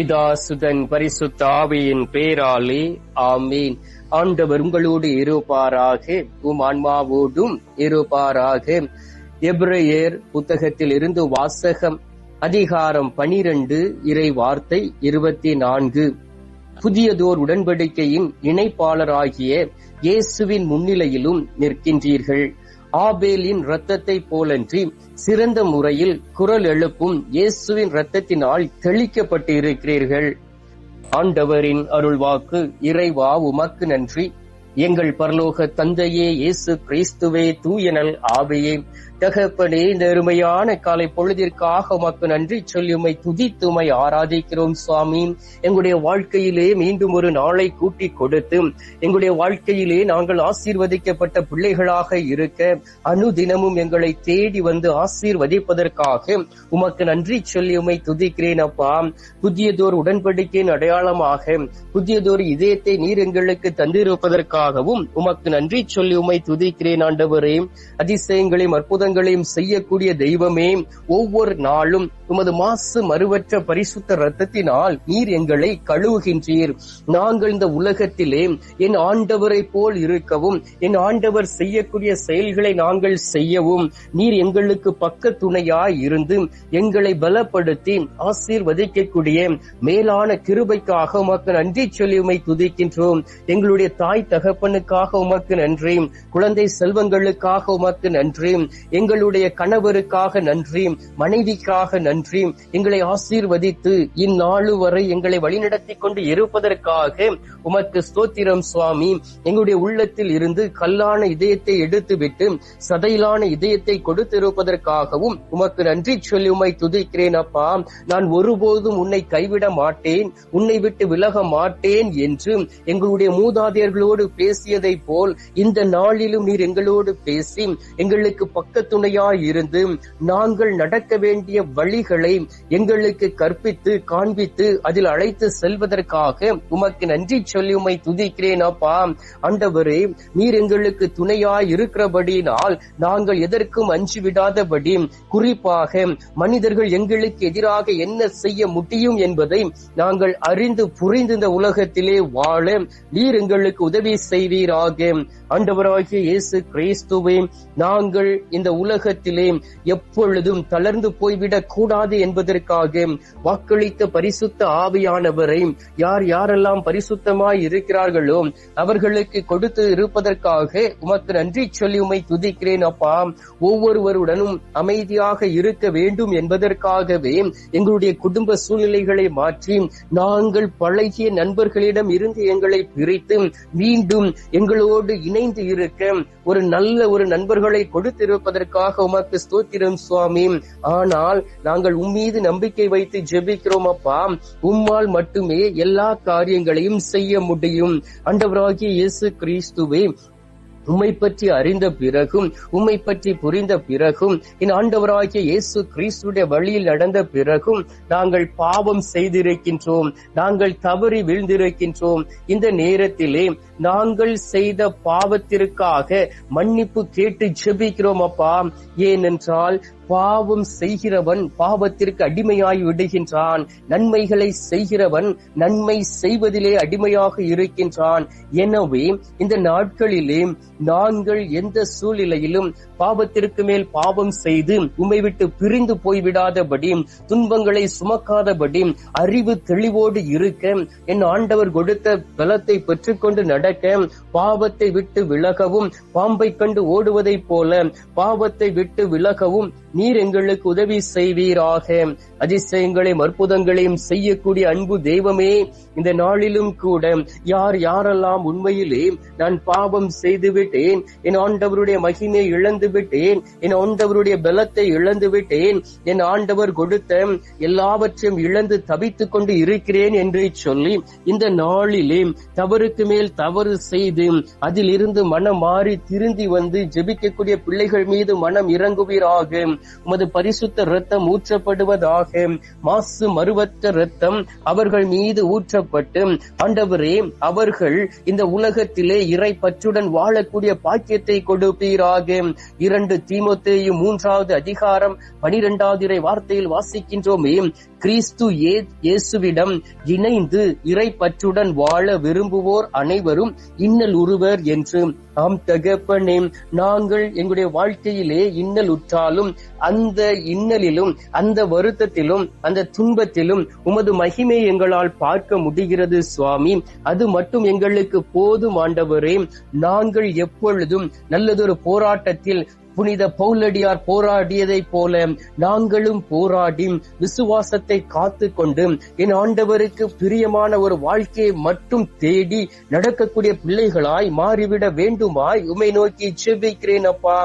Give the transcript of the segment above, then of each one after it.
பிதா சுதன் பரிசுத்த ஆவியின் பேராலே ஆமீன். ஆண்டவர் உங்களோடு இருப்பாராக, உம் ஆன்மாவோடும் இருப்பாராக. எபிரேயர் புத்தகத்தில் இருந்து வாசகம், அதிகாரம் 12, இறை வார்த்தை 24. புதியதோர் உடன்படிக்கையின் இணைப்பாளராகிய இயேசுவின் முன்னிலையிலும் நிற்கின்றீர்கள். ஆபேலின் இரத்தத்தை போலன்றி சிறந்த முறையில் குரல் எழுப்பும் இயேசுவின் இரத்தத்தினால் தெளிக்கப்பட்டு இருக்கிறீர்கள். ஆண்டவரின் அருள்வாக்கு. இறைவா உமக்கு நன்றி. எங்கள் பரலோக தந்தையே, இயேசு கிறிஸ்துவே, தூயனல் ஆவியே, தகப்பனே, இந்த அருமையான காலை பொழுதிற்காக உமக்கு நன்றி சொல்லி உம்மை துதித்து உம்மை ஆராதிக்கிறோம் சுவாமி. எங்களுடைய வாழ்க்கையிலே மீண்டும் ஒரு நாளை கூட்டி கொடுத்து எங்களுடைய வாழ்க்கையிலே நாங்கள் ஆசீர்வதிக்கப்பட்ட பிள்ளைகளாக இருக்க அனுதினமும் எங்களை தேடி வந்து ஆசீர்வதிப்பதற்காக உமக்கு நன்றி சொல்லி உம்மை துதிக்கிறேன் அப்பா. புதியதோர் உடன்படிக்கையின் அடையாளமாக புதியதோர் இதயத்தை நீர் எங்களுக்கு தந்திருப்பதற்காகவும் உமக்கு நன்றி சொல்லி உம்மை துதிக்கிறேன் ஆண்டவரே. அதிசயங்களையும் அற்புதங்களையும் செய்யக்கூடிய தெய்வமே, ஒவ்வொரு நாளும் உமது மாசு மறுவற்ற பரிசுத்த இரத்தத்தினால் நீர் எங்களை கழுவுகின்றீர். நாங்கள் இந்த உலகத்திலே என் ஆண்டவரை போல் இருக்கவும், என் ஆண்டவர் செய்யக்கூடிய செயல்களை நாங்கள் செய்யவும் நீர் எங்களுக்கு பக்க துணையாய் இருந்து எங்களை பலப்படுத்தி ஆசீர்வதிக்கக்கூடிய மேலான கிருபைக்காக உமக்கு நன்றி சொல்லி உம்மை துதிக்கின்றோம். எங்களுடைய தாய் தகப்பனுக்காக உமக்கு நன்றி, குழந்தை செல்வங்களுக்காக உமக்கு நன்றி, எங்களுடைய கணவருக்காக நன்றி, மனைவிக்காக நன்றி. எங்களை ஆசீர்வதித்து இந்நாளு வரை எங்களை வழிநடத்தி கொண்டு இருப்பதற்காக உமக்கு ஸ்தோத்திரம் சுவாமி. எங்களுடைய உள்ளத்தில் இருந்து கல்லான இதயத்தை எடுத்துவிட்டு சதையிலான இதயத்தை கொடுத்திருப்பதற்காகவும் உமக்கு நன்றி சொல்லி உம்மை துதிக்கிறேன் அப்பா. நான் ஒருபோதும் உன்னை கைவிட மாட்டேன், உன்னை விட்டு விலக மாட்டேன் என்று எங்களுடைய மூதாதையர்களோடு பேசியதை போல் இந்த நாளிலும் நீர் எங்களோடு பேசி எங்களுக்கு பக்கத்துணையாய் இருந்து நாங்கள் நடக்க வேண்டிய வழிகளை எங்களுக்கு கற்பித்து காண்பித்து அதில் அழைத்து செல்வதற்காக உமக்கு நன்றி சொல்லி உம்மை துதிக்கிறேன் அப்பா. ஆண்டவரே, நீர் எங்களுக்கு துணையாய் இருக்கிறபடியினால் நாங்கள் எதற்கும் அஞ்சு விடாதபடி, குறிப்பாக மனிதர்கள் எங்களுக்கு எதிராக என்ன செய்ய முடியும் என்பதை நாங்கள் அறிந்து புரிந்து இந்த உலகத்திலே வாழ நீர் எங்களுக்கு உதவி செய்வீராக. ஆண்டவராகிய இயேசு கிறிஸ்துவே, நாங்கள் இந்த உலகத்திலே எப்பொழுதும் தளர்ந்து போய்விடக் கூடாது என்பதற்காக வாக்களித்த பரிசுத்த ஆவியானவரை யார் யாரெல்லாம் பரிசுத்தமாய் இருக்கிறார்களோ அவர்களுக்கு கொடுத்து இருப்பதற்காக உமக்கு நன்றி சொல்லி உம்மை துதிக்கிறேன் அப்பா. ஒவ்வொருவருடனும் அமைதியாக இருக்க வேண்டும் என்பதற்காகவே எங்களுடைய குடும்ப சூழ்நிலைகளை மாற்றி நாங்கள் பழகிய நண்பர்களிடம் இருந்து எங்களை பிரித்து மீண்டும் எங்களோடு இணைந்து இருக்க ஒரு நண்பர்களை கொடுத்திருப்பதற்காக உமக்கு ஸ்தோத்திரம் சுவாமி. ஆனால் நாங்கள் உம்மீது நம்பிக்கை வைத்து ஜெபிக்கிறோம் அப்பா. உம்மால் மட்டுமே எல்லா காரியங்களையும் செய்ய முடியும். ஆண்டவராகிய இயேசு கிறிஸ்துவே, உம்மை பற்றி அறிந்த பிறகும், உம்மை பற்றி புரிந்த பிறகும், என் ஆண்டவராகிய இயேசு கிறிஸ்துடைய வழியில் நடந்த பிறகும் நாங்கள் பாவம் செய்திருக்கின்றோம், நாங்கள் தவறி வீழ்ந்திருக்கின்றோம். இந்த நேரத்திலே நாங்கள் செய்த பாவத்திற்காக மன்னிப்பு கேட்டு ஜெபிக்கிறோம் அப்பா. ஏனென்றால் பாவம் செய்கிறவன் பாவத்திற்கு அடிமையாய் விடுகின்றான், நன்மைகளை செய்கிறவன் நன்மை செய்வதிலே அடிமையாக இருக்கின்றான். எனவே இந்த நாட்களிலே நாங்கள் எந்த சூழ்நிலையிலும் பாவத்திற்கு மேல் பாவம் செய்து உம்மை விட்டு பிரிந்து போய்விடாதபடி, துன்பங்களை சுமக்காதபடி அறிவு தெளிவோடு இருக்க என் ஆண்டவர் கொடுத்த பலத்தை பெற்றுக்கொண்டு நடக்க, பாவத்தை விட்டு விலகவும், பாம்பை கண்டு ஓடுவதை போல பாவத்தை விட்டு விலகவும் நீர் எங்களுக்கு உதவி செய்வீராக. அதிசயங்களையும் அற்புதங்களையும் செய்யக்கூடிய அன்பு தெய்வமே, இந்த நாளிலும் கூட யார் யாரெல்லாம் உண்மையிலே நான் பாவம் செய்து விட்டேன், என் ஆண்டவருடைய மகிமையை இழந்து விட்டேன், என் ஆண்டவருடைய பலத்தை இழந்து விட்டேன், என் ஆண்டவர் கொடுத்த எல்லாவற்றையும் இழந்து தவித்துக் கொண்டு இருக்கிறேன் என்று சொல்லி இந்த நாளிலே தவறுக்கு மேல் தவறு செய்து அதில் இருந்து மனம் மாறி திருந்தி வந்து ஜெபிக்கக்கூடிய பிள்ளைகள் மீது மனம் இறங்குவீராக. உமது பரிசுத்த இரத்தம் ஊற்றப்படுவதாக. மாசு மறுவற்ற இரத்தம் அவர்கள் மீது ஊற்றப்பட்டு ஆண்டவரே, அவர்கள் இந்த உலகத்திலே இறை பற்றுடன் வாழக்கூடிய பாக்கியத்தை கொடுப்பீராக. 2 தீமோத்தேயு 3 அதிகாரம் 12 இறை வார்த்தையில் வாசிக்கின்றோமே, கிறிஸ்து இயேசுவிடம் இணைந்து இறைப்பற்றுடன் வாழ விரும்புவோர் அனைவரும் இன்னல் உறுவர் என்று. ஆம் தகப்பனே, நாங்கள் எங்களுடைய வாழ்க்கையிலே இன்னல் உற்றாலும் அந்த இன்னலிலும் அந்த வருத்தத்திலும் அந்த துன்பத்திலும் உமது மகிமை எங்களால் பார்க்க முடிகிறது சுவாமி. அது மட்டும் எங்களுக்கு போதும் ஆண்டவரே. நாங்கள் எப்பொழுதும் நல்லதொரு போராட்டத்தில் புனித பவுலடியார் போராடியதைப் போல நாங்களும் போராடி விசுவாசத்தை காத்து கொண்டு என் ஆண்டவருக்கு பிரியமான ஒரு வாழ்க்கையை மட்டும் தேடி நடக்கக்கூடிய பிள்ளைகளாய் மாறிவிட வேண்டுமாய் உம்மை நோக்கி செபிக்கிறேன் அப்பா.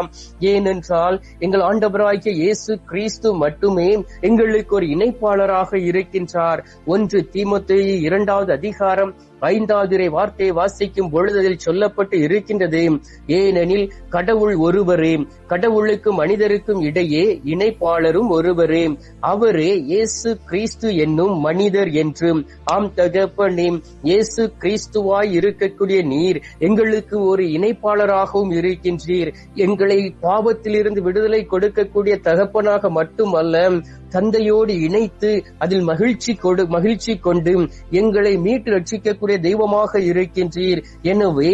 ஏனென்றால் எங்கள் ஆண்டவராகிய இயேசு கிறிஸ்து மட்டுமே எங்களுக்கு ஒரு இணைப்பாளராக இருக்கின்றார். 1 தீமோத்தேயு 2வது அதிகாரம் 5வது வார்த்தையை வாசிக்கும் பொழுது அதில் சொல்லப்பட்டு இருக்கின்றது, ஏனெனில் கடவுள் ஒருவரே, கடவுளுக்கும் மனிதருக்கும் இடையே இணைப்பாளரும் ஒருவரே, அவரே இயேசு கிறிஸ்து என்னும் மனிதர் என்று. ஆம் தகப்பனே, இயேசு கிறிஸ்துவாய் இருக்கக்கூடிய நீர் எங்களுக்கு ஒரு இணைப்பாளராகவும் இருக்கின்றீர். எங்களை பாவத்திலிருந்து விடுதலை கொடுக்கக்கூடிய தகப்பனாக மட்டுமல்ல, தந்தையோடு இணைத்து அதில் மகிழ்ச்சி கொண்டு எங்களை மீட்டு ரட்சிக்கக்கூடிய தெய்வமாக இருக்கின்றீர். எனவே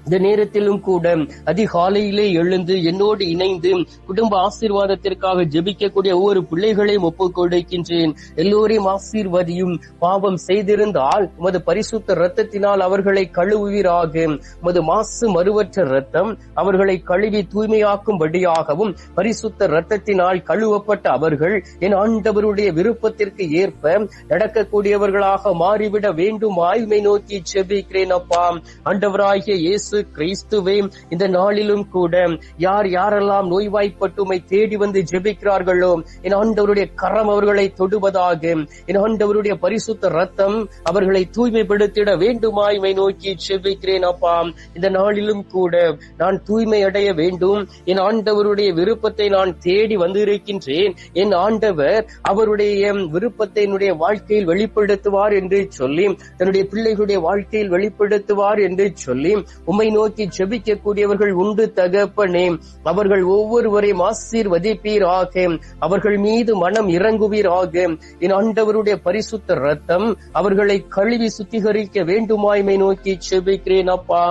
இந்த நேரத்திலும் கூட அதிகாலையிலே எழுந்து என்னோடு இணைந்து குடும்ப ஆசீர்வாதத்திற்காக ஜெபிக்கக்கூடிய ஒவ்வொரு பிள்ளைகளையும் ஒப்புக் கொடுக்கின்றேன். எல்லோரையும் ஆசீர்வதியும். பாவம் செய்திருந்தால் உமது பரிசுத்த இரத்தத்தினால் அவர்களை கழுவுவீராக. உமது மாசு மறுவற்ற இரத்தம் அவர்களை கழுவி தூய்மையாக்கும்படியாகவும் பரிசுத்த இரத்தத்தினால் கழுவப்பட்ட அவர்கள் என் ஆண்டவருடைய விருப்பத்திற்கு ஏற்ப நடக்கக்கூடியவர்களாக மாறிவிட வேண்டும். ஆய்மை நோக்கி செபிக்கிறேன் அப்பா. ஆண்டவராகிய இயேசு கிறிஸ்துவே, இந்த நாளிலும் கூட யாரெல்லாம் நோய்வாய்ப்பட்டு உம்மை தேடி வந்து ஜெபிக்கிறார்களோ என் ஆண்டவருடைய கரம் அவர்களை தொடுவதாக. என் ஆண்டவருடைய பரிசுத்த ரத்தம் அவர்களை தூய்மைப்படுத்திட வேண்டுமாய் உம்மை நோக்கி ஜெபிக்கிறேன் அப்பா. இந்த நாளிலும் கூட நான் தூய்மை அடைய வேண்டும். என் ஆண்டவருடைய விருப்பத்தை நான் தேடி வந்திருக்கின்றேன். என் ஆண்டவர் அவருடைய விருப்பத்தை என்னுடைய வாழ்க்கையில் வெளிப்படுத்துவார் என்று சொல்லி, தன்னுடைய பிள்ளைகளுடைய வாழ்க்கையில் வெளிப்படுத்துவார் என்று சொல்லி உம்மை நோக்கி ஜெபிக்கக்கூடியவர்கள் உண்டு தகப்பனே. அவர்கள் ஒவ்வொருவரையும் ஆசீர்வதிப்பீராக. அவர்கள் மீது மனம் இறங்குவீராக. என் ஆண்டவருடைய பரிசுத்த ரத்தம் அவர்களை கழுவி சுத்திகரிக்க வேண்டுமாய்மை நோக்கி ஜெபிக்கிறேன் அப்பா.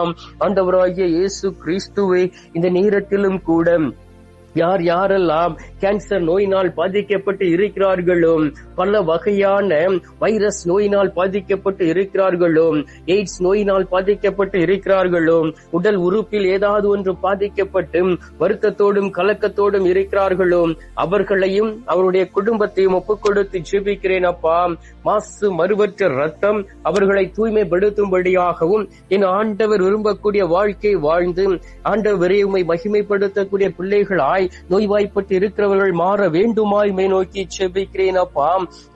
ஆண்டவராகிய இயேசு கிறிஸ்துவே, இந்த நேரத்திலும் கூட யாரெல்லாம் கேன்சர் நோயினால் பாதிக்கப்பட்டு இருக்கிறார்களோ, பல வகையான வைரஸ் நோயினால் பாதிக்கப்பட்டு இருக்கிறார்களோ, எய்ட்ஸ் நோயினால் பாதிக்கப்பட்டு இருக்கிறார்களோ, உடல் உறுப்பில் ஏதாவது ஒன்று பாதிக்கப்பட்டு வருத்தத்தோடும் கலக்கத்தோடும் இருக்கிறார்களோ, அவர்களையும் அவருடைய குடும்பத்தையும் ஒப்புக் கொடுத்து ஜெபிக்கிறேன் அப்பா. மாசு மறுவற்ற ரத்தம் அவர்களை தூய்மைப்படுத்தும்படியாகவும் என் ஆண்டவர் விரும்பக்கூடிய வாழ்க்கை வாழ்ந்து ஆண்டவரே உம்மை மகிமைப்படுத்தக்கூடிய பிள்ளைகளாய் நோய்வாய்ப்பட்டு இருக்கிறவர்கள் மாற வேண்டுமாய் மை நோக்கி செபிக்கிறேன் அப்பா.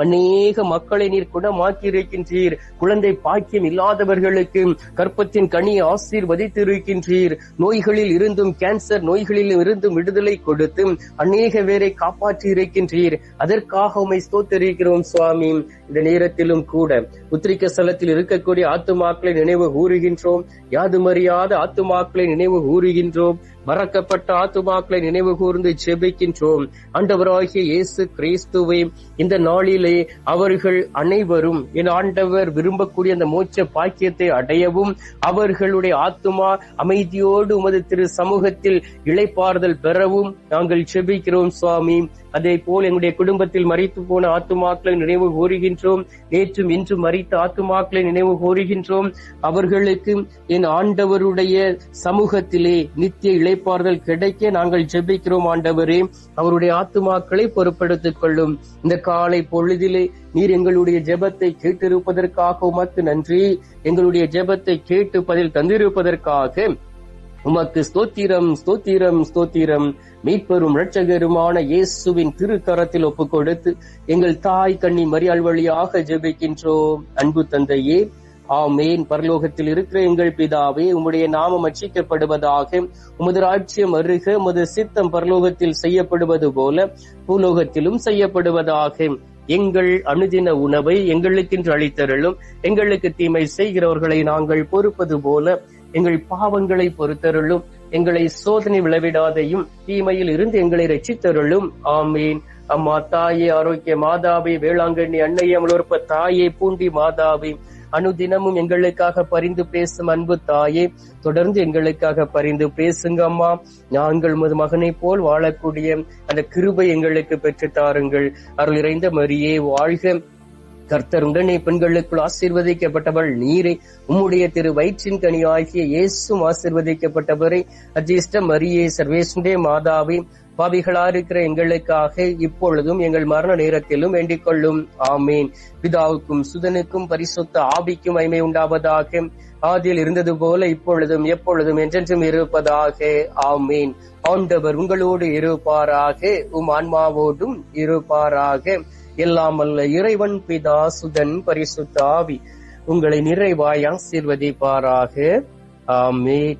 அநேக மக்களை நீர் குணமாக்கி இருக்கின்றீர். குழந்தை பாக்கியம் இல்லாதவர்களுக்கு கற்பத்தின் கனியை ஆசீர்வதித்து இருக்கின்றீர். நோய்களில் இருந்தும் கேன்சர் நோய்களில் இருந்தும் விடுதலை கொடுத்து அநேக பேரை காப்பாற்றி இருக்கின்றீர். அதற்காக உம்மை ஸ்தோத்திரிக்கிறோம் சுவாமி. இந்த நேரத்திலும் கூட உத்திரிக்க ஸ்தலத்தில் இருக்கக்கூடிய ஆத்துமாக்களை நினைவு கூறுகின்றோம். யாதுமறியாத ஆத்துமாக்களை நினைவு கூறுகின்றோம். மறக்கப்பட்ட ஆத்துமாக்களை நினைவு கூர்ந்து ஜெபிக்கின்றோம். ஆண்டவராகிய இயேசு கிறிஸ்துவை, இந்த நாளிலே அவர்கள் அனைவரும் என் ஆண்டவர் விரும்பக்கூடிய அந்த மோட்ச பாக்கியத்தை அடையவும், அவர்களுடைய ஆத்துமா அமைதியோடு உமது திரு சமூகத்தில் இளைப்பாறுதல் பெறவும் நாங்கள் ஜெபிக்கிறோம் சுவாமி. அதே போல் எங்களுடைய குடும்பத்தில் மரித்து போன ஆத்துமாக்களை நினைவு கூறுகின்றோம். நேற்றும் இன்றும் மரித்த ஆத்துமாக்களை நினைவு கூறுகின்றோம். அவர்களுக்கு என் ஆண்டவருடைய சமூகத்திலே நித்திய இளைப்பாறுதல் கிடைக்க நாங்கள் ஜெபிக்கிறோம். ஆண்டவரே, அவருடைய ஆத்துமாக்களை பொறுப்படுத்திக் கொள்ளும். இந்த காலை பொழுதிலே நீர் எங்களுடைய ஜெபத்தை கேட்டிருப்பதற்காக உமக்கு நன்றி. எங்களுடைய ஜெபத்தை கேட்டு பதில் தந்திருப்பதற்காக உமக்கு ஸ்தோத்திரம், ஸ்தோத்திரம், ஸ்தோத்திரம். மீட்பெரும் இரட்சகருமான இயேசுவின் திருக்கரத்தில் ஒப்புக் கொடுத்து எங்கள் தாய் கன்னி மரியாள் வழியாக ஜெபிக்கின்றோம். அன்பு தந்தையே, ஆமேன். பரலோகத்தில் இருக்கிற எங்கள் பிதாவே, உம்முடைய நாமம் அர்ச்சிக்கப்படுவதாக. உமது ராஜ்யம் வருக. உமது சித்தம் பரலோகத்தில் செய்யப்படுவது போல பூலோகத்திலும் செய்யப்படுவதாக. எங்கள் அனுதின உணவை எங்களுக்கென்று அளித்தருளும். எங்களுக்கு தீமை செய்கிறவர்களை நாங்கள் பொறுப்பது போல எங்கள் பாவங்களை பொறுத்தருளும். எங்களை சோதனை விளைவிடாதையும் தீமையில் இருந்து எங்களை ரட்சித்தருளும். ஆமீன். அம்மா தாயே, ஆரோக்கிய மாதாவே, வேளாங்கண்ணி அன்னையே, அமலோற்ப தாயே, பூண்டி மாதாவே, அனுதினமும் எங்களுக்காக பரிந்து பேசும் அன்பு தாயே, தொடர்ந்து எங்களுக்காக பரிந்து பேசுங்க அம்மா. நாங்கள் உமது மகனை போல் வாழக்கூடிய அந்த கிருபை எங்களுக்கு பெற்று தாருங்கள். அருள் நிறைந்த மரியே வாழ்க. கர்த்தர் உடனே பெண்களுக்குள் ஆசீர்வதிக்கப்பட்டவள் நீரே. உம்முடைய திரு வயிற்றின் கனி ஆகிய இயேசும் ஆசீர்வதிக்கப்பட்டவரை. அஜிஷ்ட மரியே, சர்வேசுடைய மாதாவே, பாவிகளா இருக்கிற எங்களுக்காக இப்பொழுதும் எங்கள் மரண நேரத்திலும் வேண்டிக் கொள்ளும். ஆமீன். பிதாவுக்கும் சுதனுக்கும் பரிசுத்த ஆவிக்கும் மகிமை உண்டாவதாக. ஆதியில் இருந்தது போல இப்பொழுதும் எப்பொழுதும் என்றென்றும் இருப்பதாக. ஆமீன். ஆண்டவர் உங்களோடு இருப்பாராக, உம் ஆன்மாவோடும் இருப்பாராக. எல்லாம் அல்ல இறைவன் பிதா, சுதன், பரிசுத்த ஆவி உங்களை நிறைவாய் ஆசீர்வதிப்பாராக. ஆமீன்.